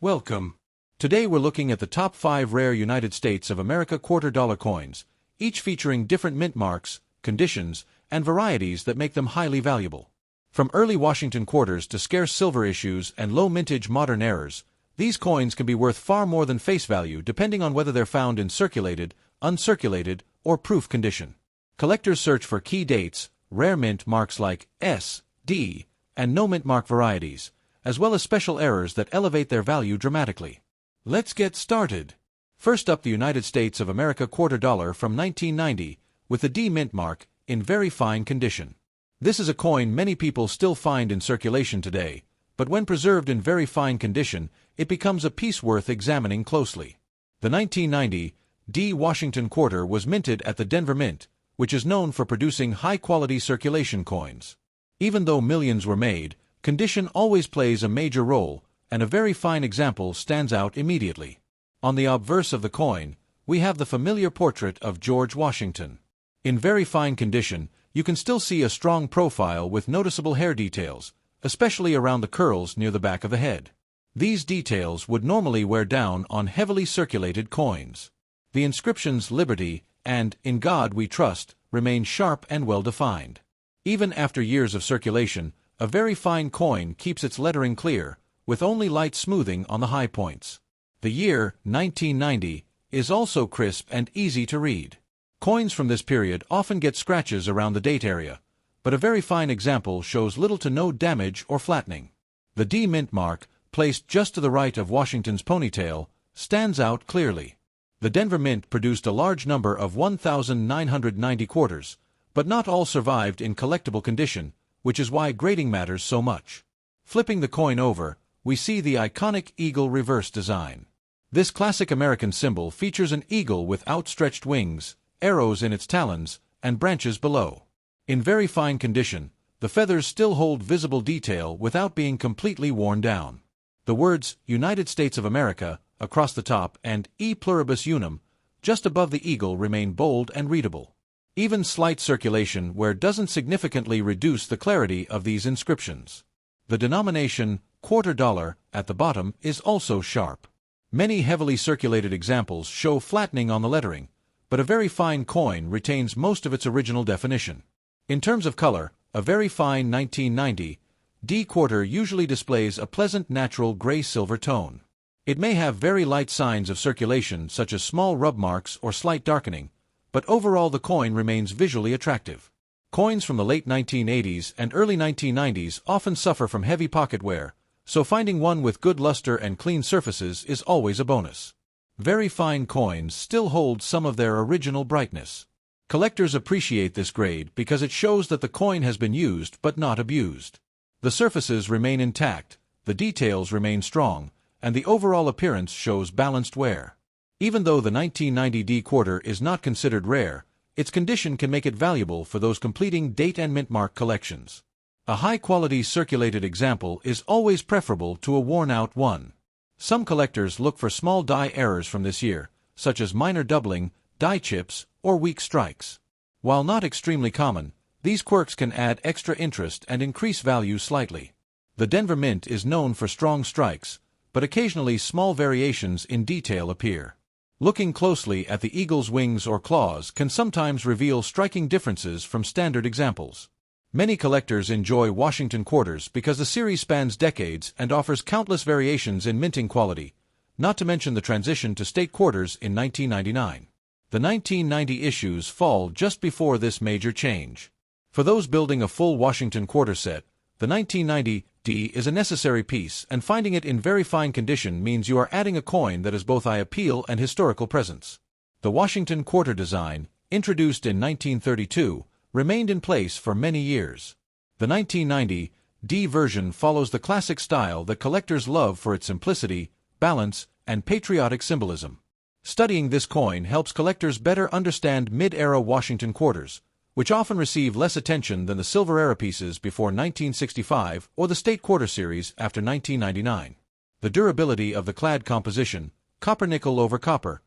Welcome. Today we're looking at the top 5 rare United States of America $quarter coins, each featuring different mint marks, conditions, and varieties that make them highly valuable. From early Washington quarters to scarce silver issues and low-mintage modern errors, these coins can be worth far more than face value depending on whether they're found in circulated, uncirculated, or proof condition. Collectors search for key dates, rare mint marks like S, D, and no mint mark varieties, as well as special errors that elevate their value dramatically. Let's get started. First up, the United States of America $quarter from 1990, with the D mint mark, in very fine condition. This is a coin many people still find in circulation today, but when preserved in very fine condition, it becomes a piece worth examining closely. The 1990 D Washington quarter was minted at the Denver Mint, which is known for producing high-quality circulation coins. Even though millions were made, condition always plays a major role, and a very fine example stands out immediately. On the obverse of the coin, we have the familiar portrait of George Washington. In very fine condition, you can still see a strong profile with noticeable hair details, especially around the curls near the back of the head. These details would normally wear down on heavily circulated coins. The inscriptions "Liberty" and "In God We Trust" remain sharp and well-defined. Even after years of circulation, a very fine coin keeps its lettering clear, with only light smoothing on the high points. The year, 1990, is also crisp and easy to read. Coins from this period often get scratches around the date area, but a very fine example shows little to no damage or flattening. The D mint mark, placed just to the right of Washington's ponytail, stands out clearly. The Denver Mint produced a large number of 1,990 quarters, but not all survived in collectible condition, which is why grading matters so much. Flipping the coin over, we see the iconic eagle reverse design. This classic American symbol features an eagle with outstretched wings, arrows in its talons, and branches below. In very fine condition, the feathers still hold visible detail without being completely worn down. The words "United States of America" across the top and "E pluribus unum" just above the eagle remain bold and readable. Even slight circulation wear doesn't significantly reduce the clarity of these inscriptions. The denomination $quarter at the bottom is also sharp. Many heavily circulated examples show flattening on the lettering, but a very fine coin retains most of its original definition. In terms of color, a very fine 1990 D quarter usually displays a pleasant natural gray-silver tone. It may have very light signs of circulation such as small rub marks or slight darkening, but overall the coin remains visually attractive. Coins from the late 1980s and early 1990s often suffer from heavy pocket wear, so finding one with good luster and clean surfaces is always a bonus. Very fine coins still hold some of their original brightness. Collectors appreciate this grade because it shows that the coin has been used but not abused. The surfaces remain intact, the details remain strong, and the overall appearance shows balanced wear. Even though the 1990 D quarter is not considered rare, its condition can make it valuable for those completing date and mint mark collections. A high-quality circulated example is always preferable to a worn-out one. Some collectors look for small die errors from this year, such as minor doubling, die chips, or weak strikes. While not extremely common, these quirks can add extra interest and increase value slightly. The Denver Mint is known for strong strikes, but occasionally small variations in detail appear. Looking closely at the eagle's wings or claws can sometimes reveal striking differences from standard examples. Many collectors enjoy Washington quarters because the series spans decades and offers countless variations in minting quality, not to mention the transition to state quarters in 1999. The 1990 issues fall just before this major change. For those building a full Washington quarter set, the 1990 D is a necessary piece, and finding it in very fine condition means you are adding a coin that has both eye appeal and historical presence. The Washington quarter design, introduced in 1932, remained in place for many years. The 1990 D version follows the classic style that collectors love for its simplicity, balance, and patriotic symbolism. Studying this coin helps collectors better understand mid-era Washington quarters, which often receive less attention than the silver-era pieces before 1965 or the state quarter series after 1999. The durability of the clad composition, copper-nickel over copper,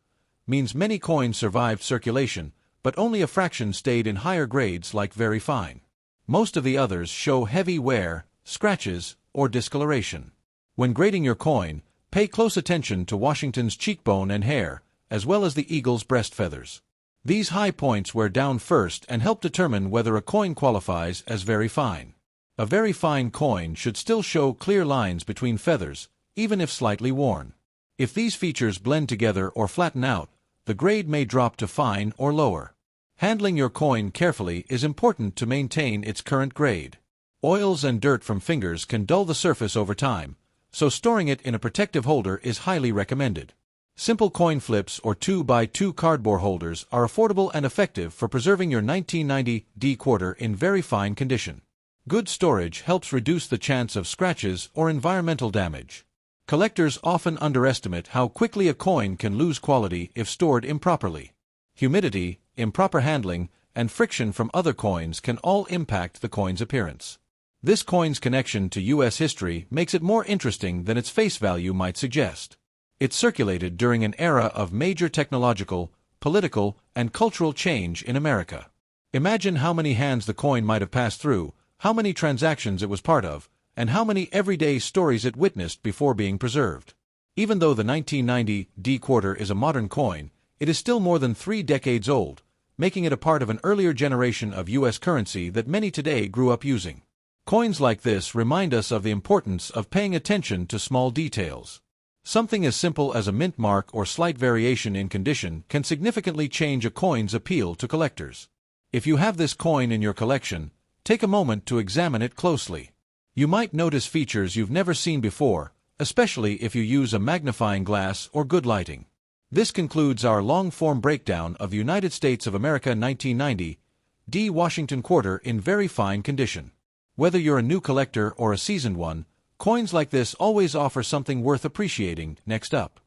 means many coins survived circulation, but only a fraction stayed in higher grades like very fine. Most of the others show heavy wear, scratches, or discoloration. When grading your coin, Pay close attention to Washington's cheekbone and hair, as well as the eagle's breast feathers. These high points wear down first and help determine whether a coin qualifies as very fine. A very fine coin should still show clear lines between feathers, even if slightly worn. If these features blend together or flatten out, the grade may drop to fine or lower. Handling your coin carefully is important to maintain its current grade. Oils and dirt from fingers can dull the surface over time, so storing it in a protective holder is highly recommended. Simple coin flips or 2x2 cardboard holders are affordable and effective for preserving your 1990 quarter in very fine condition. Good storage helps reduce the chance of scratches or environmental damage. Collectors often underestimate how quickly a coin can lose quality if stored improperly. Humidity, improper handling, and friction from other coins can all impact the coin's appearance. This coin's connection to U.S. history makes it more interesting than its face value might suggest. It circulated during an era of major technological, political, and cultural change in America. Imagine how many hands the coin might have passed through, how many transactions it was part of, and how many everyday stories it witnessed before being preserved. Even though the 1990 quarter is a modern coin, it is still more than 3 decades old, making it a part of an earlier generation of U.S. currency that many today grew up using. Coins like this remind us of the importance of paying attention to small details. Something as simple as a mint mark or slight variation in condition can significantly change a coin's appeal to collectors. If you have this coin in your collection, take a moment to examine it closely. You might notice features you've never seen before, especially if you use a magnifying glass or good lighting. This concludes our long-form breakdown of the United States of America 1990 Washington quarter in very fine condition. Whether you're a new collector or a seasoned one, coins like this always offer something worth appreciating. Next up,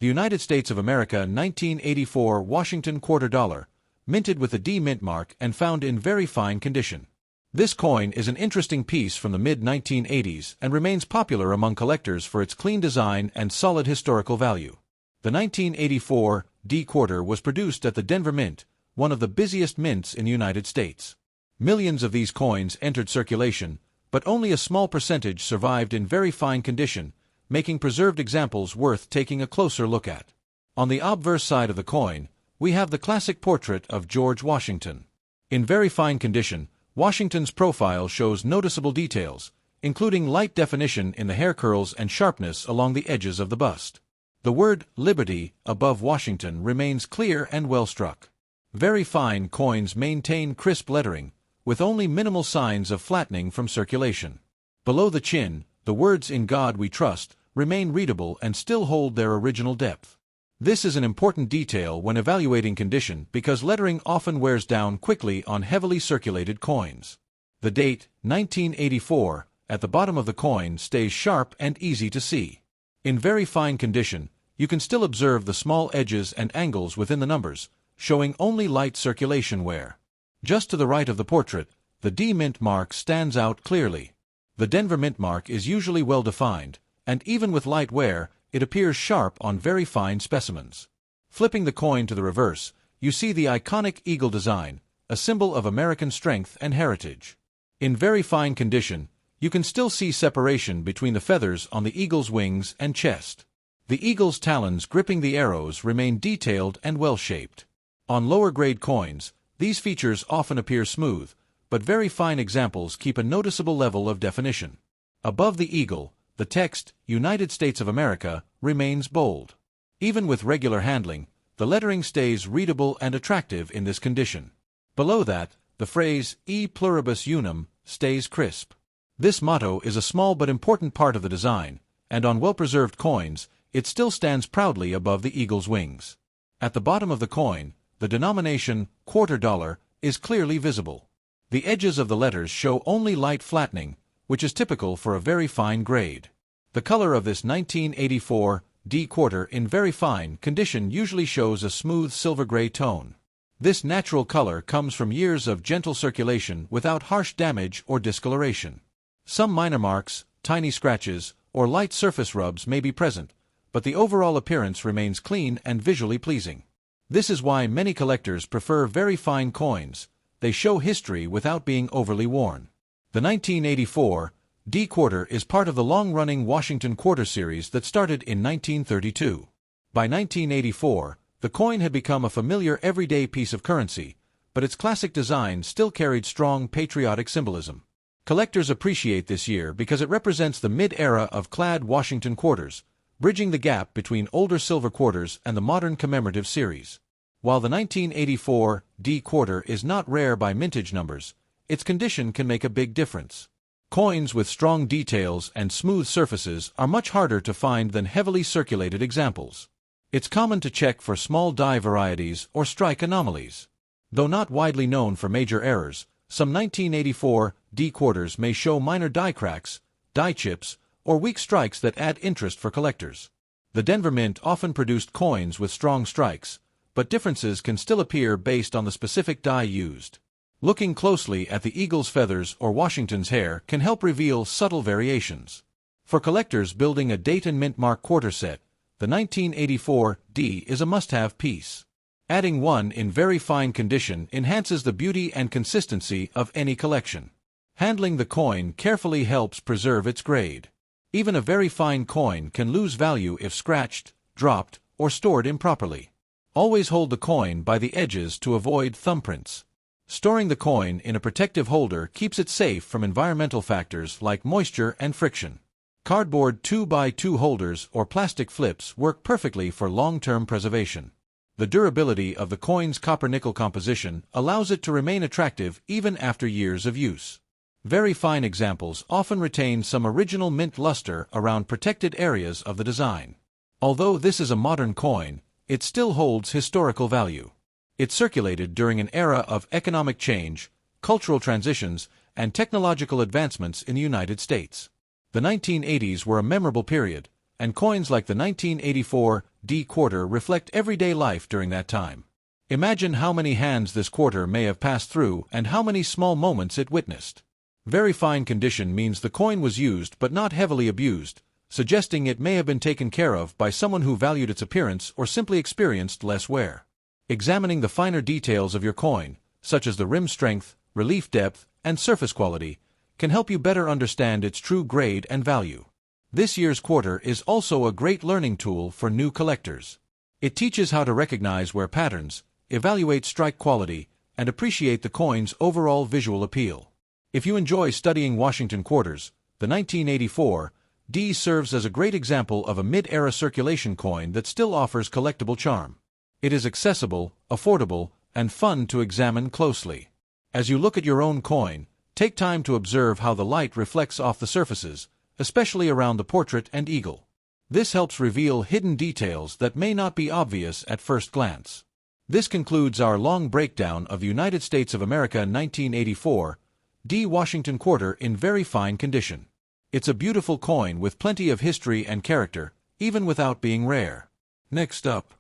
the United States of America 1984 Washington quarter dollar, minted with a D mint mark and found in very fine condition. This coin is an interesting piece from the mid-1980s and remains popular among collectors for its clean design and solid historical value. The 1984 D quarter was produced at the Denver Mint, one of the busiest mints in the United States. Millions of these coins entered circulation, but only a small percentage survived in very fine condition, making preserved examples worth taking a closer look at. On the obverse side of the coin, we have the classic portrait of George Washington. In very fine condition, Washington's profile shows noticeable details, including light definition in the hair curls and sharpness along the edges of the bust. The word "Liberty" above Washington remains clear and well struck. Very fine coins maintain crisp lettering, with only minimal signs of flattening from circulation. Below the chin, the words "In God We Trust" remain readable and still hold their original depth. This is an important detail when evaluating condition because lettering often wears down quickly on heavily circulated coins. The date, 1984, at the bottom of the coin stays sharp and easy to see. In very fine condition, you can still observe the small edges and angles within the numbers, showing only light circulation wear. Just to the right of the portrait, the D mint mark stands out clearly. The Denver mint mark is usually well defined, and even with light wear, it appears sharp on very fine specimens. Flipping the coin to the reverse, you see the iconic eagle design, a symbol of American strength and heritage. In very fine condition, you can still see separation between the feathers on the eagle's wings and chest. The eagle's talons gripping the arrows remain detailed and well-shaped. On lower-grade coins, these features often appear smooth, but very fine examples keep a noticeable level of definition. Above the eagle, the text, United States of America, remains bold. Even with regular handling, the lettering stays readable and attractive in this condition. Below that, the phrase, E pluribus unum, stays crisp. This motto is a small but important part of the design, and on well-preserved coins, it still stands proudly above the eagle's wings. At the bottom of the coin, the denomination, quarter dollar, is clearly visible. The edges of the letters show only light flattening, which is typical for a very fine grade. The color of this 1984 D quarter in very fine condition usually shows a smooth silver-gray tone. This natural color comes from years of gentle circulation without harsh damage or discoloration. Some minor marks, tiny scratches, or light surface rubs may be present, but the overall appearance remains clean and visually pleasing. This is why many collectors prefer very fine coins. They show history without being overly worn. The 1984 D quarter is part of the long-running Washington quarter series that started in 1932. By 1984, the coin had become a familiar everyday piece of currency, but its classic design still carried strong patriotic symbolism. Collectors appreciate this year because it represents the mid-era of clad Washington quarters, bridging the gap between older silver quarters and the modern commemorative series. While the 1984 D quarter is not rare by mintage numbers, its condition can make a big difference. Coins with strong details and smooth surfaces are much harder to find than heavily circulated examples. It's common to check for small die varieties or strike anomalies. Though not widely known for major errors, some 1984 D quarters may show minor die cracks, die chips, or weak strikes that add interest for collectors. The Denver Mint often produced coins with strong strikes, but differences can still appear based on the specific die used. Looking closely at the eagle's feathers or Washington's hair can help reveal subtle variations. For collectors building a date and mint mark quarter set, the 1984 D is a must-have piece. Adding one in very fine condition enhances the beauty and consistency of any collection. Handling the coin carefully helps preserve its grade. Even a very fine coin can lose value if scratched, dropped, or stored improperly. Always hold the coin by the edges to avoid thumbprints. Storing the coin in a protective holder keeps it safe from environmental factors like moisture and friction. Cardboard 2x2 holders or plastic flips work perfectly for long-term preservation. The durability of the coin's copper-nickel composition allows it to remain attractive even after years of use. Very fine examples often retain some original mint luster around protected areas of the design. Although this is a modern coin, it still holds historical value. It circulated during an era of economic change, cultural transitions, and technological advancements in the United States. The 1980s were a memorable period, and coins like the 1984 D quarter reflect everyday life during that time. Imagine how many hands this quarter may have passed through and how many small moments it witnessed. Very fine condition means the coin was used but not heavily abused, suggesting it may have been taken care of by someone who valued its appearance or simply experienced less wear. Examining the finer details of your coin, such as the rim strength, relief depth, and surface quality, can help you better understand its true grade and value. This year's quarter is also a great learning tool for new collectors. It teaches how to recognize wear patterns, evaluate strike quality, and appreciate the coin's overall visual appeal. If you enjoy studying Washington quarters, the 1984 D serves as a great example of a mid-era circulation coin that still offers collectible charm. It is accessible, affordable, and fun to examine closely. As you look at your own coin, take time to observe how the light reflects off the surfaces, especially around the portrait and eagle. This helps reveal hidden details that may not be obvious at first glance. This concludes our long breakdown of the United States of America 1984 D Washington quarter in very fine condition. It's a beautiful coin with plenty of history and character, even without being rare. Next up,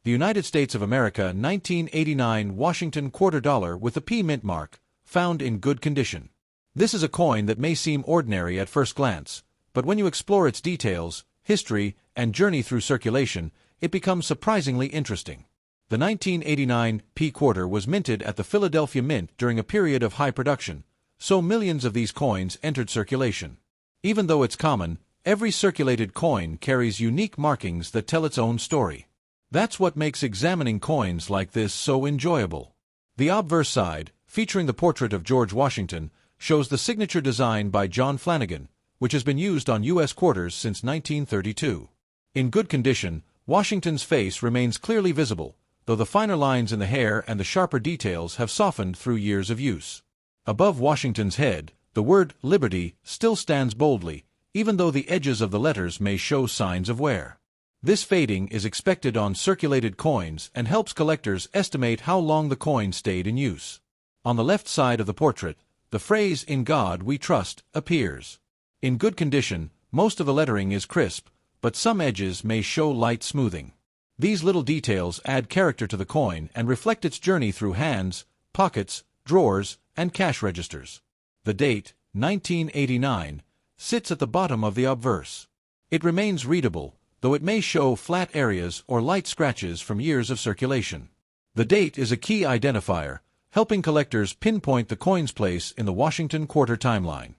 the United States of America 1989 Washington quarter dollar with a P mint mark, found in good condition. This is a coin that may seem ordinary at first glance, but when you explore its details, history, and journey through circulation, it becomes surprisingly interesting. The 1989 P quarter was minted at the Philadelphia Mint during a period of high production, so millions of these coins entered circulation. Even though it's common, every circulated coin carries unique markings that tell its own story. That's what makes examining coins like this so enjoyable. The obverse side, featuring the portrait of George Washington, shows the signature design by John Flanagan, which has been used on U.S. quarters since 1932. In good condition, Washington's face remains clearly visible, though the finer lines in the hair and the sharper details have softened through years of use. Above Washington's head, the word Liberty still stands boldly, even though the edges of the letters may show signs of wear. This fading is expected on circulated coins and helps collectors estimate how long the coin stayed in use. On the left side of the portrait, the phrase "In God We Trust" appears. In good condition, most of the lettering is crisp, but some edges may show light smoothing. These little details add character to the coin and reflect its journey through hands, pockets, drawers, and cash registers. The date, 1989, sits at the bottom of the obverse. It remains readable, though it may show flat areas or light scratches from years of circulation. The date is a key identifier, helping collectors pinpoint the coin's place in the Washington quarter timeline.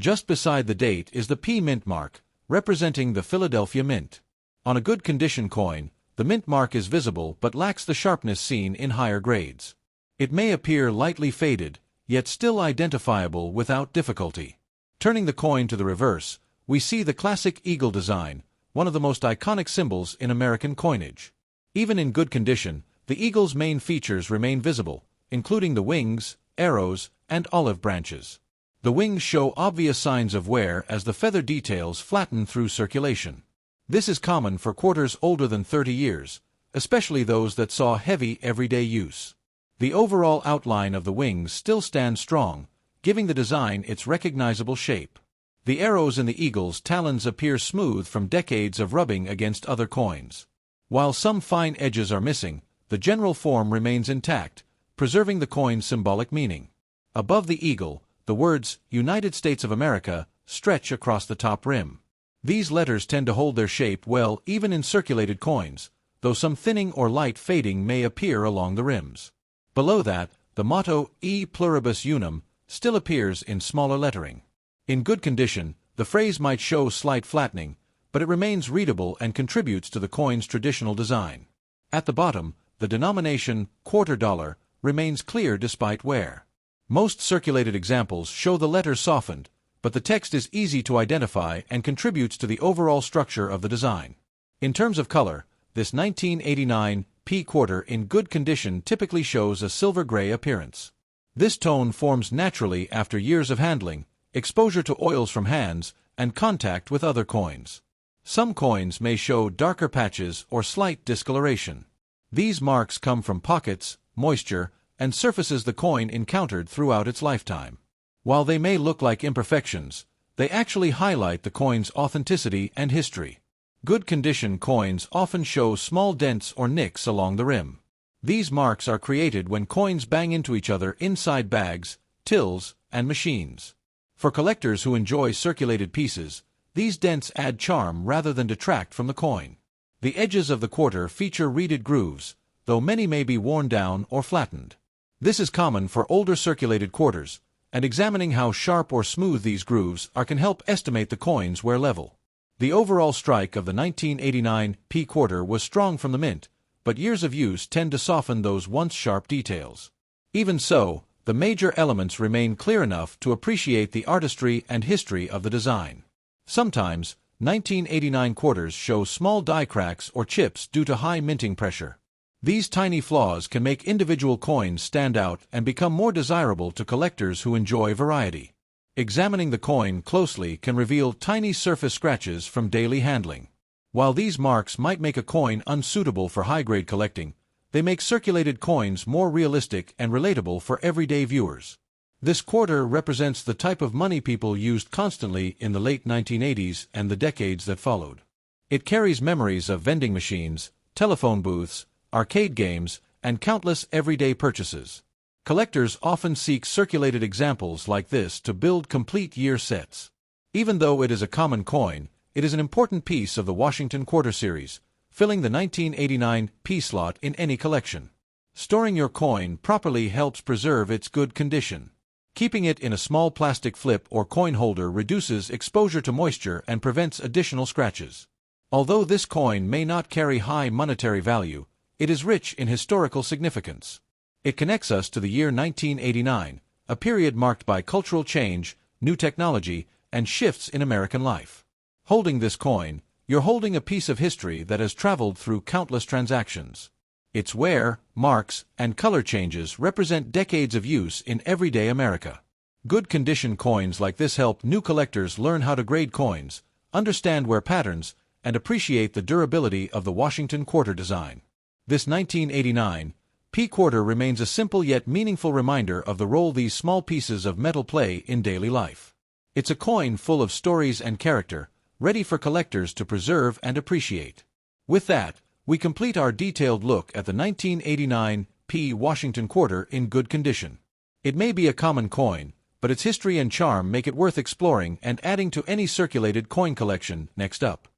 Just beside the date is the P mint mark, representing the Philadelphia Mint. On a good condition coin, the mint mark is visible but lacks the sharpness seen in higher grades. It may appear lightly faded, yet still identifiable without difficulty. Turning the coin to the reverse, we see the classic eagle design, one of the most iconic symbols in American coinage. Even in good condition, the eagle's main features remain visible, including the wings, arrows, and olive branches. The wings show obvious signs of wear as the feather details flatten through circulation. This is common for quarters older than 30 years, especially those that saw heavy everyday use. The overall outline of the wings still stands strong, giving the design its recognizable shape. The arrows in the eagle's talons appear smooth from decades of rubbing against other coins. While some fine edges are missing, the general form remains intact, preserving the coin's symbolic meaning. Above the eagle, the words United States of America stretch across the top rim. These letters tend to hold their shape well even in circulated coins, though some thinning or light fading may appear along the rims. Below that, the motto E pluribus unum still appears in smaller lettering. In good condition, the phrase might show slight flattening, but it remains readable and contributes to the coin's traditional design. At the bottom, the denomination quarter dollar remains clear despite wear. Most circulated examples show the letters softened, but the text is easy to identify and contributes to the overall structure of the design. In terms of color, this 1989 P quarter in good condition typically shows a silver-gray appearance. This tone forms naturally after years of handling, exposure to oils from hands, and contact with other coins. Some coins may show darker patches or slight discoloration. These marks come from pockets, moisture, and surfaces the coin encountered throughout its lifetime. While they may look like imperfections, they actually highlight the coin's authenticity and history. Good condition coins often show small dents or nicks along the rim. These marks are created when coins bang into each other inside bags, tills, and machines. For collectors who enjoy circulated pieces, these dents add charm rather than detract from the coin. The edges of the quarter feature reeded grooves, though many may be worn down or flattened. This is common for older circulated quarters, and examining how sharp or smooth these grooves are can help estimate the coin's wear level. The overall strike of the 1989 P quarter was strong from the mint, but years of use tend to soften those once sharp details. Even so, the major elements remain clear enough to appreciate the artistry and history of the design. Sometimes, 1989 quarters show small die cracks or chips due to high minting pressure. These tiny flaws can make individual coins stand out and become more desirable to collectors who enjoy variety. Examining the coin closely can reveal tiny surface scratches from daily handling. While these marks might make a coin unsuitable for high-grade collecting, they make circulated coins more realistic and relatable for everyday viewers. This quarter represents the type of money people used constantly in the late 1980s and the decades that followed. It carries memories of vending machines, telephone booths, arcade games, and countless everyday purchases. Collectors often seek circulated examples like this to build complete year sets. Even though it is a common coin, it is an important piece of the Washington Quarter series, filling the 1989 P slot in any collection. Storing your coin properly helps preserve its good condition. Keeping it in a small plastic flip or coin holder reduces exposure to moisture and prevents additional scratches. Although this coin may not carry high monetary value, it is rich in historical significance. It connects us to the year 1989, a period marked by cultural change, new technology, and shifts in American life. Holding this coin, you're holding a piece of history that has traveled through countless transactions. Its wear, marks, and color changes represent decades of use in everyday America. Good condition coins like this help new collectors learn how to grade coins, understand wear patterns, and appreciate the durability of the Washington Quarter design. This 1989 P quarter remains a simple yet meaningful reminder of the role these small pieces of metal play in daily life. It's a coin full of stories and character, ready for collectors to preserve and appreciate. With that, we complete our detailed look at the 1989 P Washington Quarter in good condition. It may be a common coin, but its history and charm make it worth exploring and adding to any circulated coin collection. Next up,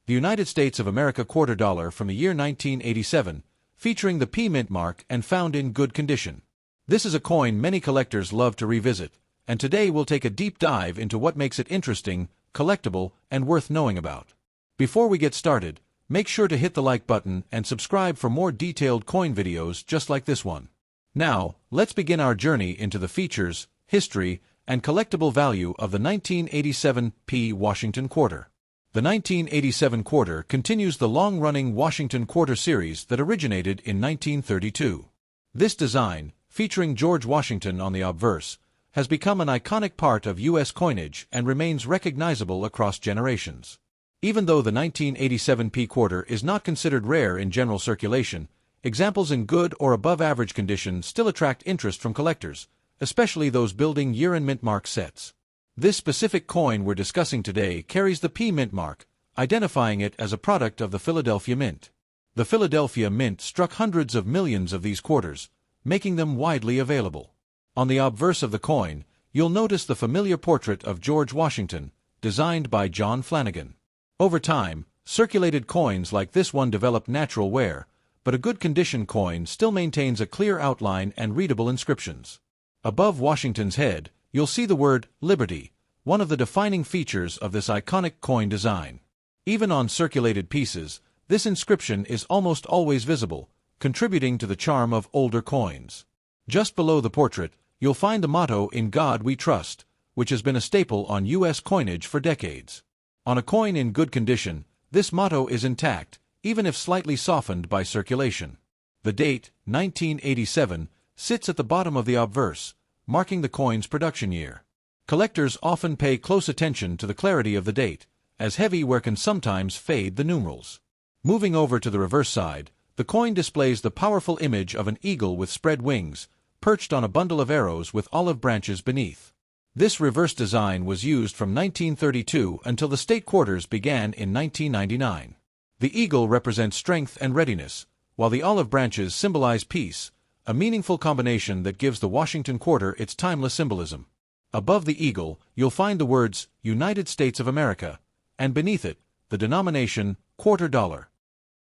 the United States of America quarter dollar from the year 1987, featuring the P mint mark and found in good condition. This is a coin many collectors love to revisit, and today we'll take a deep dive into what makes it interesting, collectible, and worth knowing about. Before we get started, make sure to hit the like button and subscribe for more detailed coin videos just like this one. Now, let's begin our journey into the features, history, and collectible value of the 1987 P Washington Quarter. The 1987 Quarter continues the long-running Washington Quarter series that originated in 1932. This design, featuring George Washington on the obverse, has become an iconic part of U.S. coinage and remains recognizable across generations. Even though the 1987 P Quarter is not considered rare in general circulation, examples in good or above-average condition still attract interest from collectors, especially those building year-end mint mark sets. This specific coin we're discussing today carries the P mint mark, identifying it as a product of the Philadelphia Mint. The Philadelphia Mint struck hundreds of millions of these quarters, making them widely available. On the obverse of the coin, you'll notice the familiar portrait of George Washington, designed by John Flanagan. Over time, circulated coins like this one developed natural wear, but a good condition coin still maintains a clear outline and readable inscriptions. Above Washington's head, you'll see the word Liberty, one of the defining features of this iconic coin design. Even on circulated pieces, this inscription is almost always visible, contributing to the charm of older coins. Just below the portrait, you'll find the motto "In God We Trust," which has been a staple on U.S. coinage for decades. On a coin in good condition, this motto is intact, even if slightly softened by circulation. The date, 1987, sits at the bottom of the obverse, marking the coin's production year. Collectors often pay close attention to the clarity of the date, as heavy wear can sometimes fade the numerals. Moving over to the reverse side, the coin displays the powerful image of an eagle with spread wings, perched on a bundle of arrows with olive branches beneath. This reverse design was used from 1932 until the state quarters began in 1999. The eagle represents strength and readiness, while the olive branches symbolize peace, a meaningful combination that gives the Washington Quarter its timeless symbolism. Above the eagle, you'll find the words United States of America, and beneath it, the denomination quarter dollar.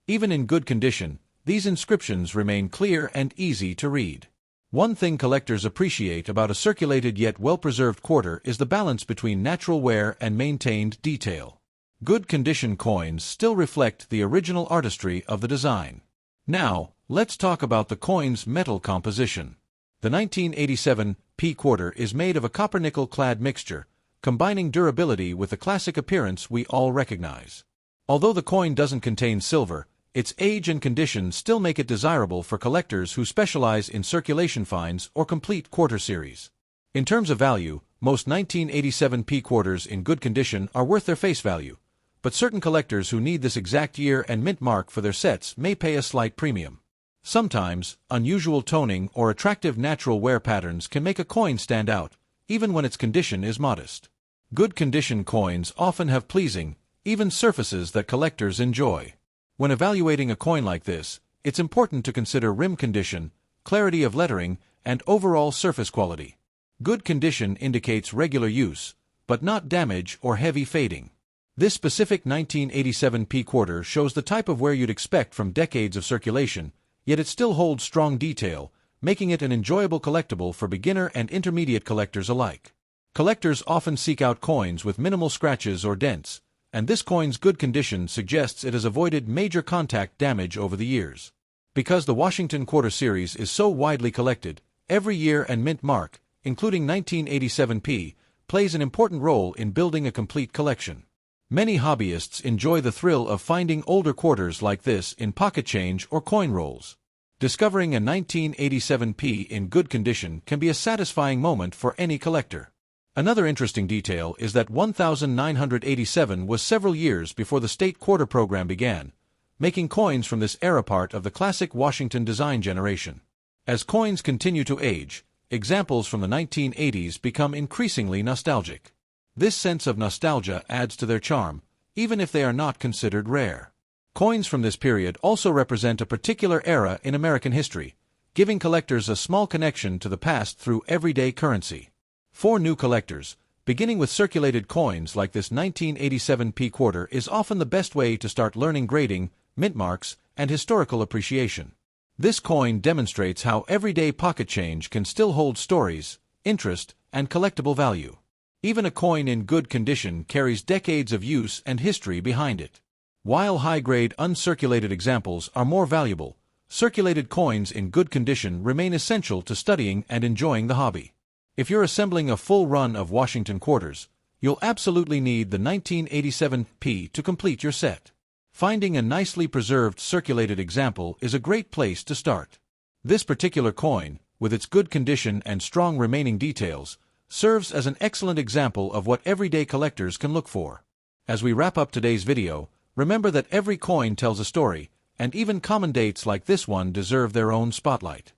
Even in good condition, these inscriptions remain clear and easy to read. One thing collectors appreciate about a circulated yet well-preserved quarter is the balance between natural wear and maintained detail. Good condition coins still reflect the original artistry of the design. Now, let's talk about the coin's metal composition. The 1987 P Quarter is made of a copper-nickel-clad mixture, combining durability with the classic appearance we all recognize. Although the coin doesn't contain silver, its age and condition still make it desirable for collectors who specialize in circulation finds or complete quarter series. In terms of value, most 1987 P Quarters in good condition are worth their face value, but certain collectors who need this exact year and mint mark for their sets may pay a slight premium. Sometimes, unusual toning or attractive natural wear patterns can make a coin stand out, even when its condition is modest. Good condition coins often have pleasing, even surfaces that collectors enjoy. When evaluating a coin like this, it's important to consider rim condition, clarity of lettering, and overall surface quality. Good condition indicates regular use, but not damage or heavy fading. This specific 1987 P Quarter shows the type of wear you'd expect from decades of circulation, yet it still holds strong detail, making it an enjoyable collectible for beginner and intermediate collectors alike. Collectors often seek out coins with minimal scratches or dents, and this coin's good condition suggests it has avoided major contact damage over the years. Because the Washington Quarter series is so widely collected, every year and mint mark, including 1987 P, plays an important role in building a complete collection. Many hobbyists enjoy the thrill of finding older quarters like this in pocket change or coin rolls. Discovering a 1987 P in good condition can be a satisfying moment for any collector. Another interesting detail is that 1987 was several years before the state quarter program began, making coins from this era part of the classic Washington design generation. As coins continue to age, examples from the 1980s become increasingly nostalgic. This sense of nostalgia adds to their charm, even if they are not considered rare. Coins from this period also represent a particular era in American history, giving collectors a small connection to the past through everyday currency. For new collectors, beginning with circulated coins like this 1987 P Quarter is often the best way to start learning grading, mint marks, and historical appreciation. This coin demonstrates how everyday pocket change can still hold stories, interest, and collectible value. Even a coin in good condition carries decades of use and history behind it. While high-grade uncirculated examples are more valuable, circulated coins in good condition remain essential to studying and enjoying the hobby. If you're assembling a full run of Washington quarters, you'll absolutely need the 1987 P to complete your set. Finding a nicely preserved circulated example is a great place to start. This particular coin, with its good condition and strong remaining details, serves as an excellent example of what everyday collectors can look for. As we wrap up today's video, remember that every coin tells a story, and even common dates like this one deserve their own spotlight.